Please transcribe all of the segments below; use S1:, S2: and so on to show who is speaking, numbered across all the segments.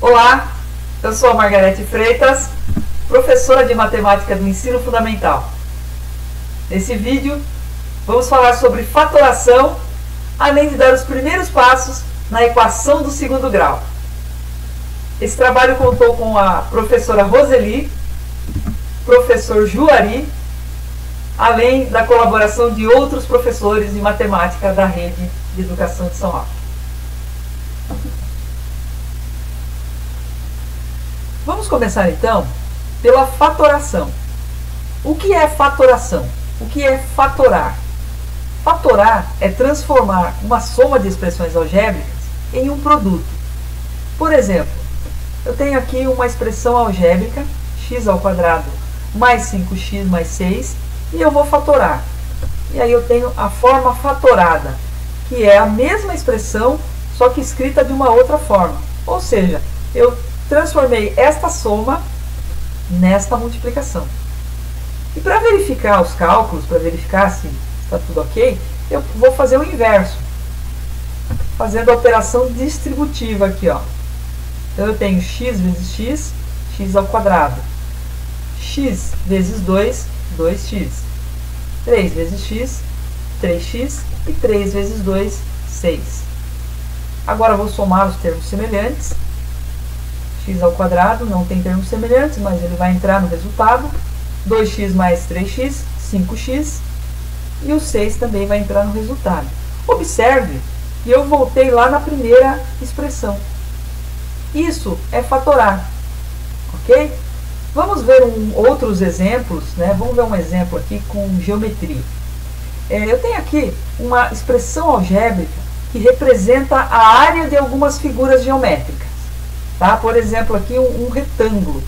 S1: Olá, eu sou a Margarete Freitas, professora de matemática do ensino fundamental. Nesse vídeo, vamos falar sobre fatoração, além de dar os primeiros passos na equação do segundo grau. Esse trabalho contou com a professora Roseli, professor Juari, além da colaboração de outros professores de matemática da Rede de Educação de São Roque. Vamos começar então pela fatoração. O que é fatoração? O que é fatorar? Fatorar é transformar uma soma de expressões algébricas em um produto. Por exemplo, eu tenho aqui uma expressão algébrica, x² mais 5x mais 6, e eu vou fatorar. E aí eu tenho a forma fatorada, que é a mesma expressão, só que escrita de uma outra forma. Ou seja, eu transformei esta soma nesta multiplicação. E para verificar os cálculos, para verificar se está tudo ok, eu vou fazer o inverso, fazendo a operação distributiva aqui, ó. Então eu tenho x vezes x, x². X vezes 2, 2x. 3 vezes x, 3x. E 3 vezes 2, 6. Agora eu vou somar os termos semelhantes. x² não tem termos semelhantes, mas ele vai entrar no resultado. 2x mais 3x, 5x. E o 6 também vai entrar no resultado. Observe que eu voltei lá na primeira expressão. Isso é fatorar. Ok? Vamos ver outros exemplos, né? Vamos ver um exemplo aqui com geometria. Eu tenho aqui uma expressão algébrica que representa a área de algumas figuras geométricas. Tá? Por exemplo, aqui um retângulo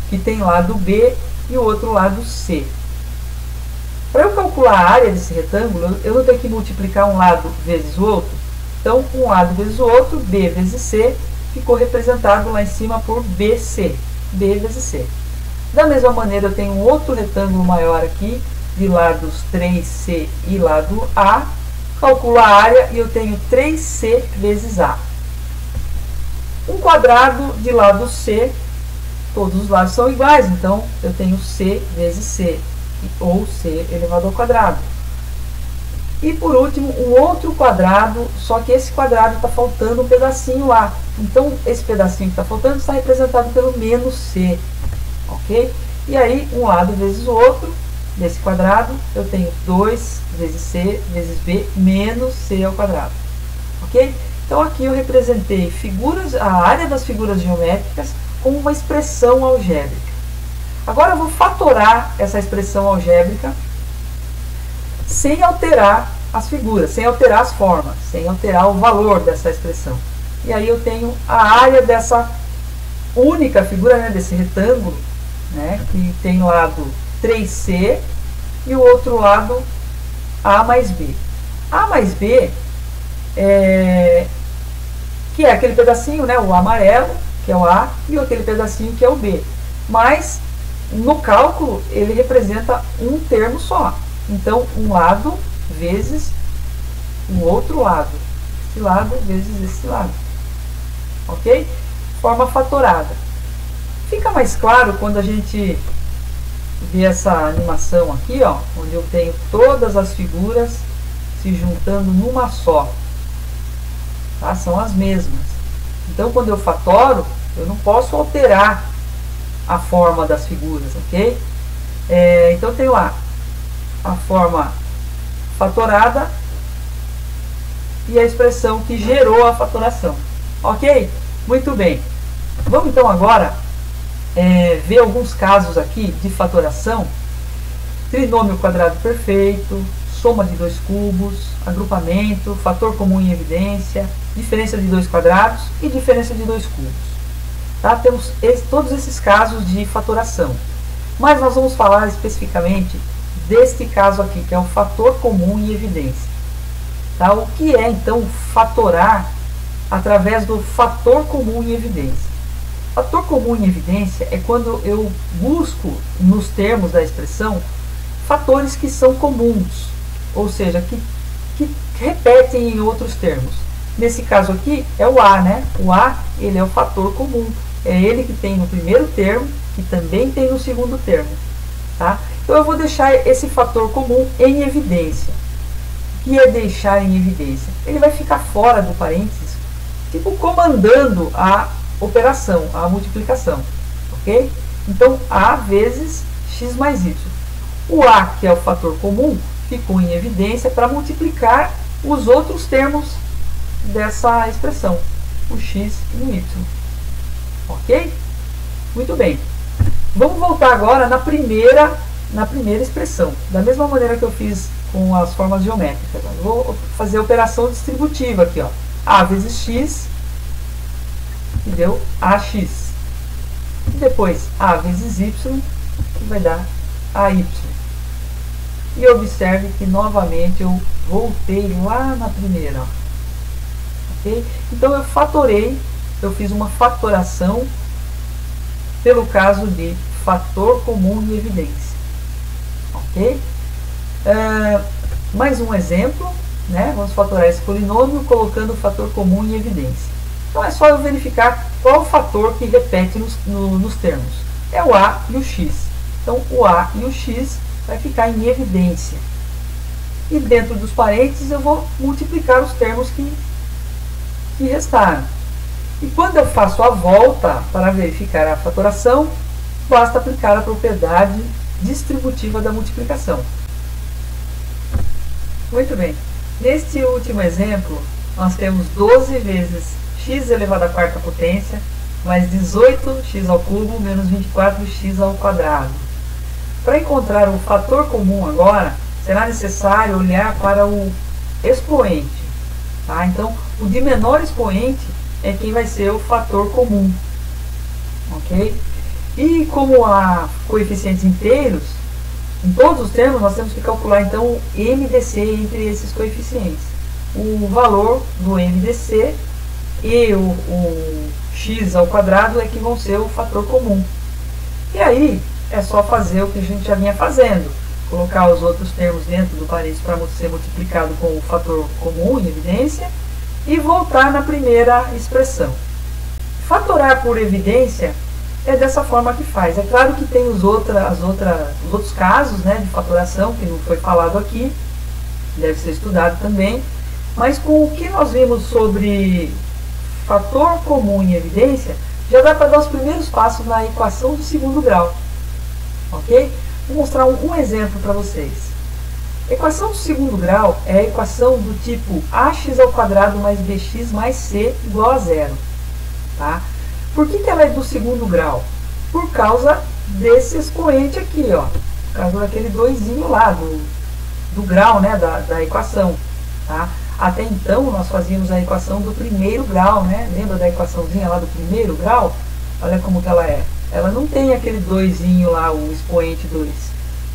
S1: que tem lado B e o outro lado C. Para eu calcular a área desse retângulo, eu não tenho que multiplicar um lado vezes o outro. Então, um lado vezes o outro, B vezes C, ficou representado lá em cima por BC, B vezes C. Da mesma maneira, eu tenho um outro retângulo maior aqui, de lados 3C e lado A. Calculo a área e eu tenho 3C vezes A. Um quadrado de lado C, todos os lados são iguais, então eu tenho C vezes C, ou C elevado ao quadrado. E por último, um outro quadrado, só que esse quadrado está faltando um pedacinho A. Então, esse pedacinho que está faltando está representado pelo menos C. Ok? E aí, um lado vezes o outro, desse quadrado, eu tenho 2 vezes C vezes B menos C ao quadrado. Ok? Então, aqui eu representei a área das figuras geométricas com uma expressão algébrica. Agora, eu vou fatorar essa expressão algébrica sem alterar as figuras, sem alterar as formas, sem alterar o valor dessa expressão. E aí eu tenho a área dessa única figura, né, desse retângulo, né, que tem lado 3C e o outro lado A mais B. A mais B que é aquele pedacinho, né, o amarelo, que é o A, e aquele pedacinho que é o B. Mas, no cálculo, ele representa um termo só. Então, um lado vezes o outro lado. Esse lado vezes esse lado. Ok? Forma fatorada. Fica mais claro quando a gente vê essa animação aqui, ó, onde eu tenho todas as figuras se juntando numa só. Tá? São as mesmas. Então, quando eu fatoro, eu não posso alterar a forma das figuras, ok? Então, eu tenho lá a forma fatorada e a expressão que gerou a fatoração. Ok? Muito bem. Vamos então agora ver alguns casos aqui de fatoração. Trinômio quadrado perfeito, soma de dois cubos, agrupamento, fator comum em evidência, diferença de dois quadrados e diferença de dois cubos. Tá? Temos todos esses casos de fatoração. Mas nós vamos falar especificamente deste caso aqui, que é o fator comum em evidência. Tá? O que é, então, fatorar através do fator comum em evidência? Fator comum em evidência é quando eu busco, nos termos da expressão, fatores que são comuns, ou seja, que repetem em outros termos. Nesse caso aqui, é o A, né? O A, ele é o fator comum. é ele que tem no primeiro termo, que também tem no segundo termo. Tá? Então eu vou deixar esse fator comum em evidência. O que é deixar em evidência? Ele vai ficar fora do parênteses, tipo comandando a operação, a multiplicação. Ok? Então A vezes x mais y. O A, que é o fator comum, ficou em evidência para multiplicar os outros termos dessa expressão, o x e o y. Ok? Muito bem. Vamos voltar agora na primeira expressão. Da mesma maneira que eu fiz com as formas geométricas. Eu vou fazer a operação distributiva aqui. Ó. A vezes x, que deu AX. E depois A vezes y, que vai dar AY. E observe que novamente eu voltei lá na primeira. Okay? Então eu fatorei, eu fiz uma fatoração pelo caso de fator comum em evidência. Ok? Mais um exemplo, né? Vamos fatorar esse polinômio colocando o fator comum em evidência. Então é só eu verificar qual fator que repete nos termos. É o A e o X. Então o A e o X vai ficar em evidência. E dentro dos parênteses eu vou multiplicar os termos que restaram. E quando eu faço a volta para verificar a fatoração, basta aplicar a propriedade distributiva da multiplicação. Muito bem. Neste último exemplo, nós temos 12 vezes x elevado à quarta potência, mais 18x ao cubo, menos 24x ao quadrado. Para encontrar o fator comum agora, será necessário olhar para o expoente. Tá? Então, o de menor expoente é quem vai ser o fator comum. Ok? E como há coeficientes inteiros, em todos os termos nós temos que calcular então o MDC entre esses coeficientes. O valor do MDC e o x ao quadrado é que vão ser o fator comum. E aí é só fazer o que a gente já vinha fazendo. Colocar os outros termos dentro do parênteses para ser multiplicado com o fator comum em evidência e voltar na primeira expressão. Fatorar por evidência é dessa forma que faz. É claro que tem os outros casos, né, de fatoração que não foi falado aqui, deve ser estudado também, mas com o que nós vimos sobre fator comum em evidência, já dá para dar os primeiros passos na equação do segundo grau. Ok? Vou mostrar um exemplo para vocês. A equação do segundo grau é a equação do tipo ax ao quadrado mais bx mais c igual a zero. Tá? Por que ela é do segundo grau? Por causa desse expoente aqui, ó. Por causa daquele doisinho lá, do grau, né, da equação. Tá? Até então, nós fazíamos a equação do primeiro grau, né? Lembra da equaçãozinha lá do primeiro grau? Olha como que ela é. Ela não tem aquele doisinho lá, o expoente 2.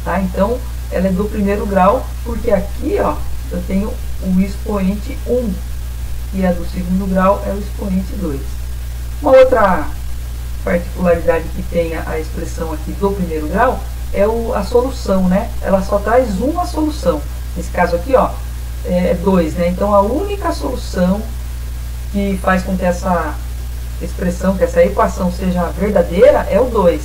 S1: Tá? Então, ela é do primeiro grau, porque aqui, ó, eu tenho o expoente 1. E a do segundo grau é o expoente 2. Uma outra particularidade que tem a expressão aqui do primeiro grau é a solução, né? Ela só traz uma solução. Nesse caso aqui, ó, é 2, né? Então, a única solução que faz com que essa expressão, que essa equação seja verdadeira é o 2.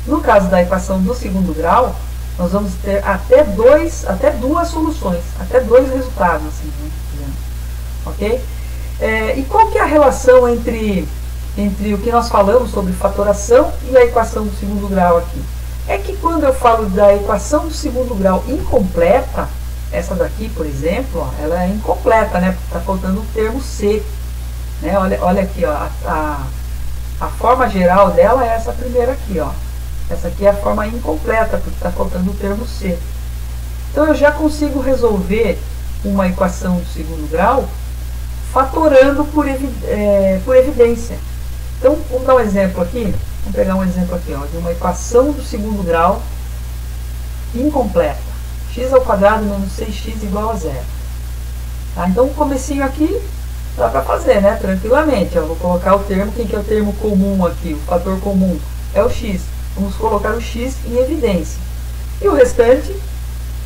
S1: No caso da equação do segundo grau, nós vamos ter até duas soluções, até dois resultados. Assim, né? Ok? E qual que é a relação entre o que nós falamos sobre fatoração e a equação do segundo grau aqui? É que quando eu falo da equação do segundo grau incompleta, essa daqui, por exemplo, ó, ela é incompleta, né? Está faltando o termo C. Né? Olha aqui, ó, a forma geral dela é essa primeira aqui. Ó. Essa aqui é a forma incompleta, porque está faltando o termo C. Então eu já consigo resolver uma equação do segundo grau fatorando por evidência. Então, vamos dar um exemplo aqui. Vamos pegar um exemplo aqui, ó, de uma equação do segundo grau incompleta. X ao quadrado menos 6x igual a zero. Tá? Então, o comecinho aqui dá para fazer, né? Tranquilamente. Ó, vou colocar o termo. Quem que é o termo comum aqui? O fator comum é o x. Vamos colocar o x em evidência. E o restante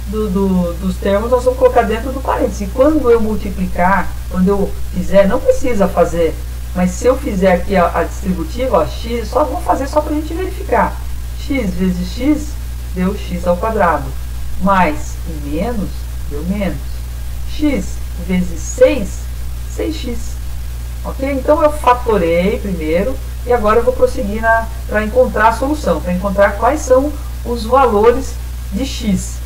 S1: dos termos nós vamos colocar dentro do parênteses. E quando eu multiplicar, quando eu fizer, não precisa fazer Mas se eu fizer aqui a distributiva, ó, x, só vou fazer só para a gente verificar. X vezes x deu x ao quadrado. Mais e menos deu menos. X vezes 6, 6x. Ok? Então eu fatorei primeiro e agora eu vou prosseguir para encontrar a solução, para encontrar quais são os valores de x,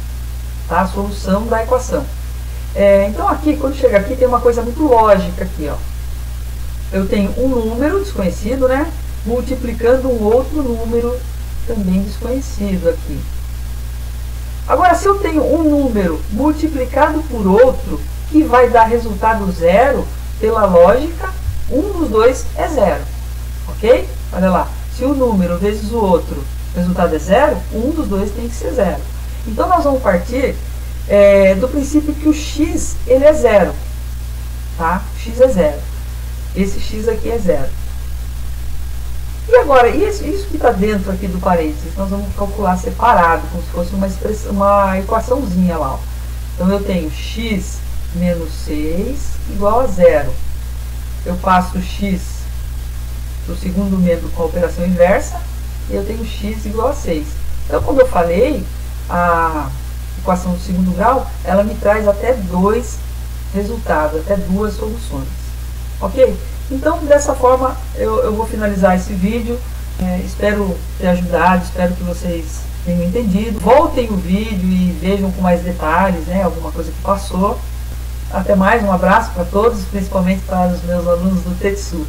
S1: tá? A solução da equação. Então aqui, quando chega aqui, tem uma coisa muito lógica aqui, ó. Eu tenho um número desconhecido, né? Multiplicando um outro número também desconhecido aqui. Agora, se eu tenho um número multiplicado por outro, que vai dar resultado zero, pela lógica, um dos dois é zero. Ok? Olha lá. Se um número vezes o outro, o resultado é zero, um dos dois tem que ser zero. Então, nós vamos partir do princípio que o x ele é zero. Tá? O x é zero. Esse x aqui é zero. E agora, isso que está dentro aqui do parênteses, nós vamos calcular separado, como se fosse uma equaçãozinha lá. Ó. Então, eu tenho x menos 6 igual a zero. Eu passo x para o segundo membro com a operação inversa, e eu tenho x igual a 6. Então, como eu falei, a equação do segundo grau, ela me traz até dois resultados, até duas soluções. Ok? Então, dessa forma, eu vou finalizar esse vídeo. Espero ter ajudado, espero que vocês tenham entendido. Voltem o vídeo e vejam com mais detalhes, né, alguma coisa que passou. Até mais, um abraço para todos, principalmente para os meus alunos do Tetsu.